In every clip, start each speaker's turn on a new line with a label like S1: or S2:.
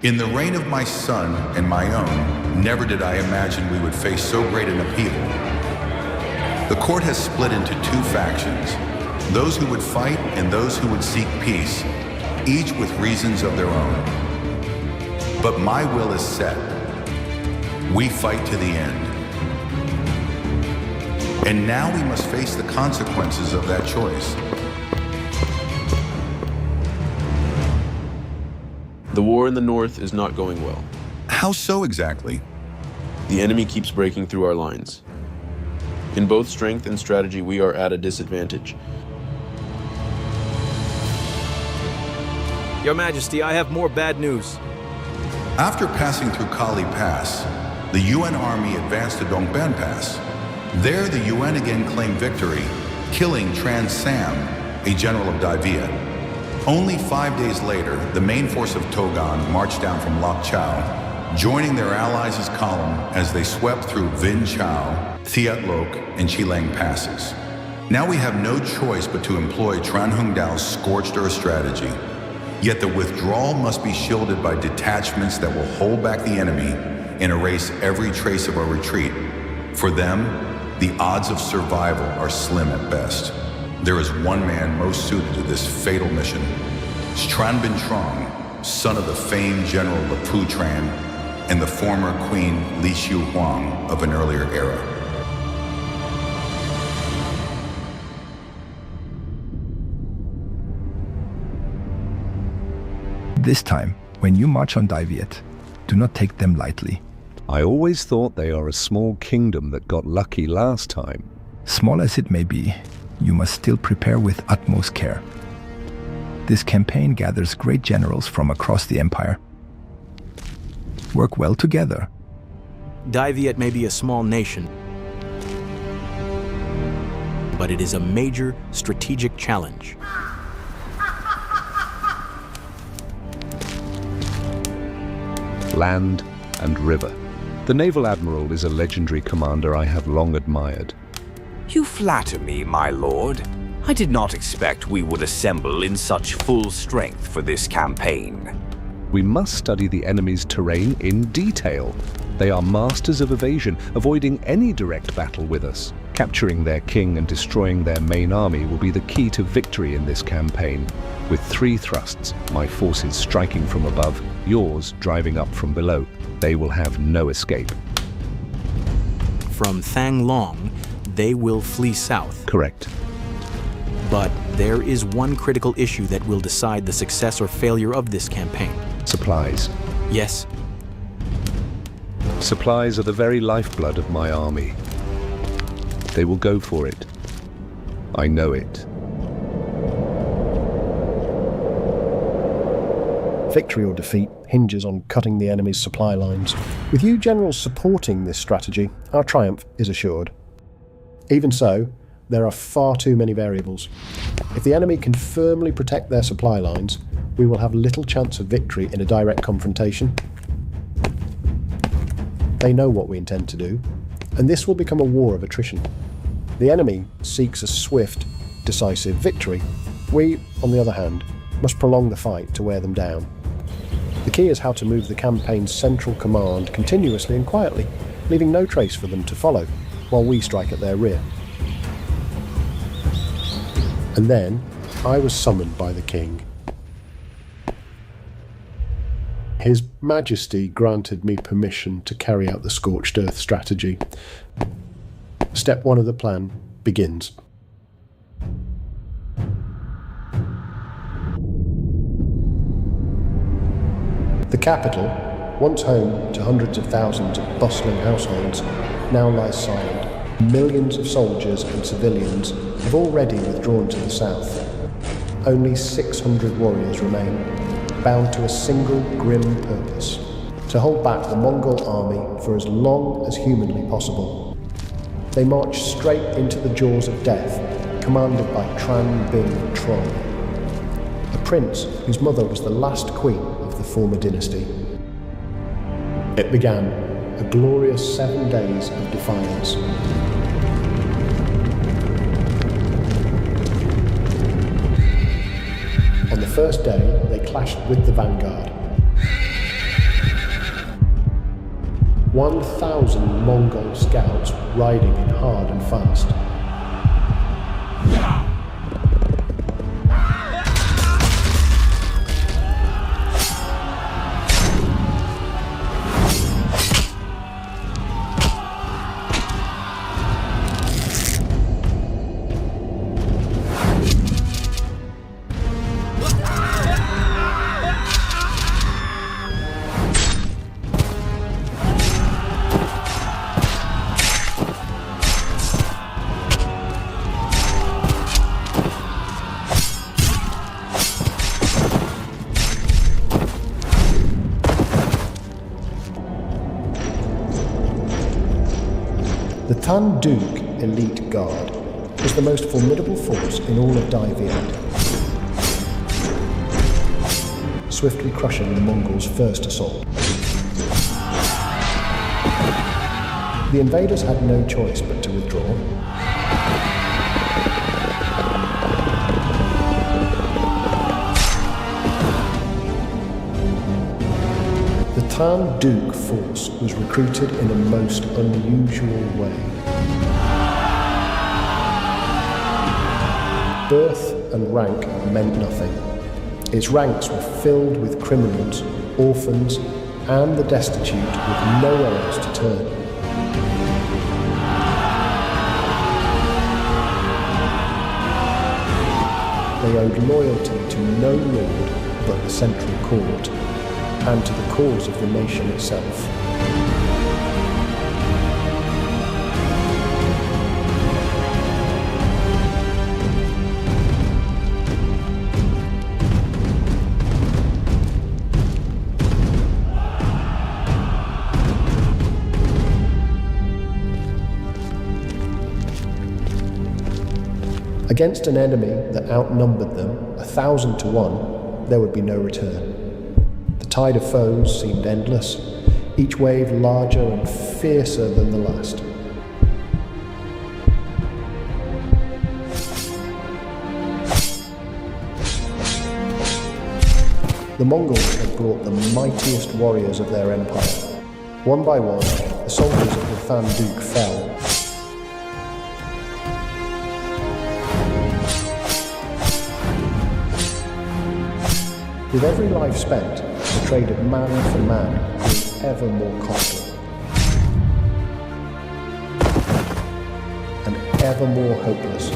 S1: In the reign of my son and my own, never did I imagine we would face so great an upheaval. The court has split into two factions, those who would fight and those who would seek peace, each with reasons of their own. But my will is set. We fight to the end. And now we must face the consequences of that choice.
S2: The war in the north is not going well.
S1: How so exactly?
S2: The enemy keeps breaking through our lines. In both strength and strategy, we are at a disadvantage.
S3: Your Majesty, I have more bad news.
S1: After passing through Kali Pass, the Yuan army advanced to Dong Ban Pass. There, the Yuan again claimed victory, killing Tran Sam, a general of Dai Viet. Only 5 days later, the main force of Togon marched down from Lok Chau, joining their allies' column as they swept through Vinh Chau, Thiet Loc, and Chilang passes. Now we have no choice but to employ Tran Hung Dao's Scorched Earth strategy. Yet the withdrawal must be shielded by detachments that will hold back the enemy and erase every trace of our retreat. For them, the odds of survival are slim at best. There is one man most suited to this fatal mission. Tran Binh Trong, son of the famed General Lapu Tran and the former Queen Li Xiu Huang of an earlier era.
S4: This time, when you march on Dai Viet, do not take them lightly.
S5: I always thought they are a small kingdom that got lucky last time.
S4: Small as it may be, you must still prepare with utmost care. This campaign gathers great generals from across the empire. Work well together.
S3: Dai Viet may be a small nation, but it is a major strategic challenge.
S5: Land and river. The naval admiral is a legendary commander I have long admired.
S6: You flatter me, my lord. I did not expect we would assemble in such full strength for this campaign.
S5: We must study the enemy's terrain in detail. They are masters of evasion, avoiding any direct battle with us. Capturing their king and destroying their main army will be the key to victory in this campaign. With 3 thrusts, my forces striking from above, yours driving up from below, they will have no escape.
S3: From Thang Long, they will flee south.
S5: Correct.
S3: But there is one critical issue that will decide the success or failure of this campaign.
S5: Supplies.
S3: Yes.
S5: Supplies are the very lifeblood of my army. They will go for it. I know it.
S7: Victory or defeat hinges on cutting the enemy's supply lines. With you generals supporting this strategy, our triumph is assured. Even so, there are far too many variables. If the enemy can firmly protect their supply lines, we will have little chance of victory in a direct confrontation. They know what we intend to do, and this will become a war of attrition. The enemy seeks a swift, decisive victory. We, on the other hand, must prolong the fight to wear them down. The key is how to move the campaign's central command continuously and quietly, leaving no trace for them to follow, while we strike at their rear. And then, I was summoned by the king. His Majesty granted me permission to carry out the Scorched Earth strategy. Step 1 of the plan begins. The capital, once home to hundreds of thousands of bustling households, now lies silent. Millions of soldiers and civilians have already withdrawn to the south. Only 600 warriors remain, bound to a single grim purpose: to hold back the Mongol army for as long as humanly possible. They march straight into the jaws of death, commanded by Tran Binh Trong, a prince whose mother was the last queen of the former dynasty. It began a glorious 7 days of defiance. On the first day, they clashed with the vanguard. 1,000 Mongol scouts riding in hard and fast. The Tran Duke elite guard was the most formidable force in all of Dai Viet, swiftly crushing the Mongols' first assault. The invaders had no choice but to withdraw. The Tran Duke force was recruited in a most unusual way. Birth and rank meant nothing. Its ranks were filled with criminals, orphans, and the destitute with nowhere else to turn. They owed loyalty to no lord but the central court, and to the cause of the nation itself. Against an enemy that outnumbered them 1,000 to 1, there would be no return. The tide of foes seemed endless, each wave larger and fiercer than the last. The Mongols had brought the mightiest warriors of their empire. One by one, the soldiers of the Tran Duke fell. With every life spent, the trade of man for man grew ever more costly, and ever more hopeless.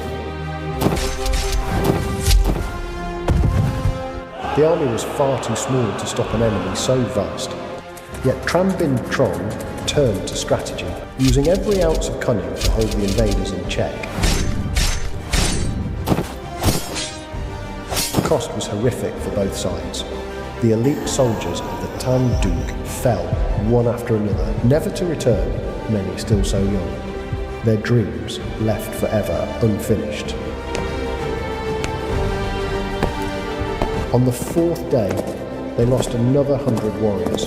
S7: The army was far too small to stop an enemy so vast. Yet Tran Binh Trong turned to strategy, using every ounce of cunning to hold the invaders in check. The cost was horrific for both sides. The elite soldiers of the Tran Duke fell one after another, never to return, many still so young. Their dreams left forever unfinished. On the fourth day, they lost another 100 warriors.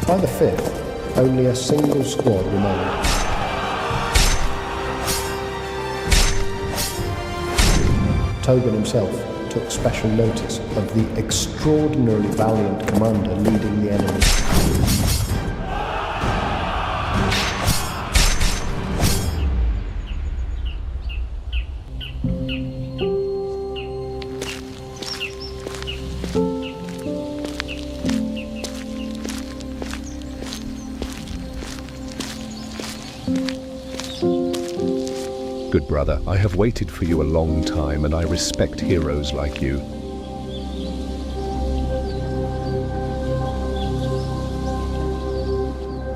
S7: By the fifth, only a single squad remained. Togan himself took special notice of the extraordinarily valiant commander leading the enemy.
S5: Good brother, I have waited for you a long time, and I respect heroes like you.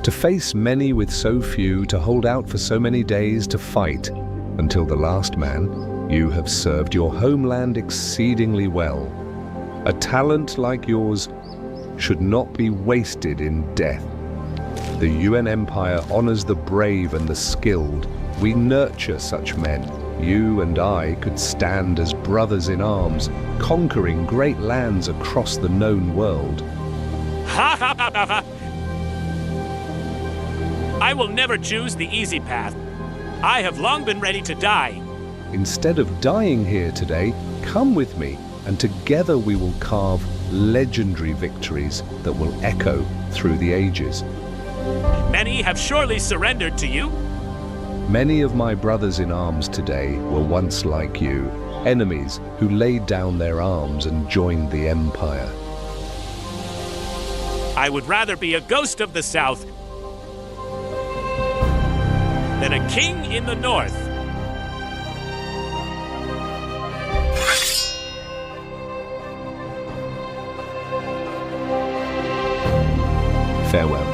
S5: To face many with so few, to hold out for so many days, to fight until the last man, you have served your homeland exceedingly well. A talent like yours should not be wasted in death. The Yuan Empire honors the brave and the skilled. We nurture such men. You and I could stand as brothers in arms, conquering great lands across the known world.
S8: I will never choose the easy path. I have long been ready to die.
S5: Instead of dying here today, come with me. and together we will carve legendary victories that will echo through the ages.
S8: Many have surely surrendered to you.
S5: Many of my brothers in arms today were once like you, enemies who laid down their arms and joined the empire.
S8: I would rather be a ghost of the South than a king in the North.
S5: Farewell.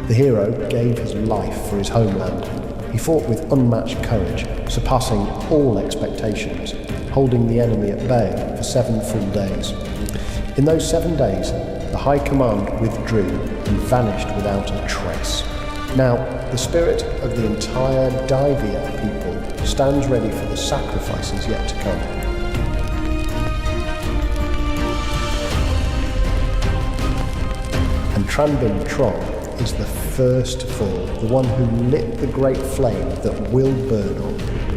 S7: The hero gave his life for his homeland. He fought with unmatched courage, surpassing all expectations, holding the enemy at bay for 7 full days. In those 7 days, the High Command withdrew and vanished without a trace. Now, the spirit of the entire Dai Viet people stands ready for the sacrifices yet to come. And Tran Binh Trong is the first to fall, the one who lit the great flame that will burn on.